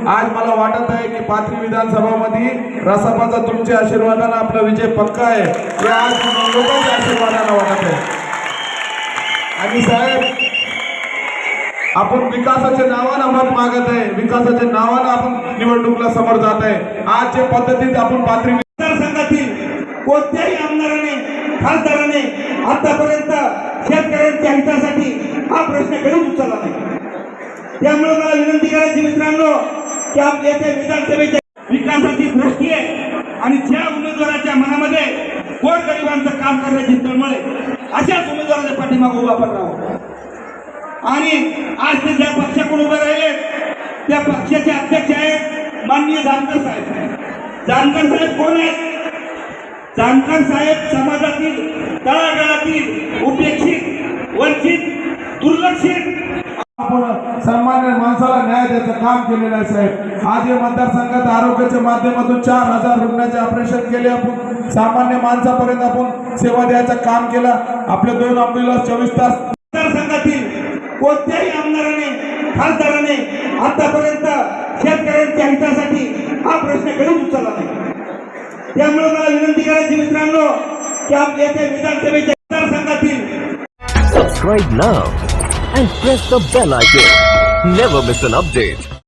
आज मला वाटत आहे की पाथरी विधानसभामध्ये रासपाचा तुमच्या आशीर्वादाने आपला विजय पक्का आहे, हे आज लोकांच्या आशीर्वादाने वाटत आहे। आणि साहेब, आपण विकासाच्या नावानं मत मागत आहे, विकासाच्या नावानं आपण निवडणुकीला समोर जात आहे। आज जे पद्धतीत आपण पाथरी मतदारसंघातील कोणत्याही आमदाराने खासदाराने आतापर्यंत शेतकऱ्यांच्या हितासाठी हा प्रश्न कधीच उचलला नाही। त्यामुळे मला विनंती करायची मित्रांनो की आपल्या येथे विधानसभेच्या विकासाची दृष्टी आहे आणि ज्या उमेदवाराच्या मनामध्ये गोरगरिबांचं काम करण्याची तळमळ आहे अशाच उमेदवाराच्या पाठीमागे उभा आपण राहू। आणि आज ते ज्या पक्षाकडून उभे राहिले त्या पक्षाचे अध्यक्ष आहेत माननीय जानकर साहेब। जानकर साहेब कोण आहेत? जानकर साहेब समाजातील तळागाळातील उपेक्षित, वंचित, दुर्लक्षित आपण सामान्य माणसाला न्याय द्यायचं काम केलेलं आहे साहेब। आज या मतदारसंघात आरोग्याच्या माध्यमातून 4000 रुग्णाचे ऑपरेशन केले, आपण सामान्य माणसापर्यंत आपण सेवा द्यायचं काम केलं। आपले 2 अँब्युलन्स 24 तास मतदारसंघातील कोणत्याही आमदाराने खासदाराने आतापर्यंत शेतकऱ्यांच्या हितासाठी हा प्रश्न कधीच उचलला नाही। त्यामुळे मला विनंती करायची मित्रांनो की आपल्या येथे विधानसभेच्या मतदारसंघातील Subscribe now and press the bell icon. Never miss an update.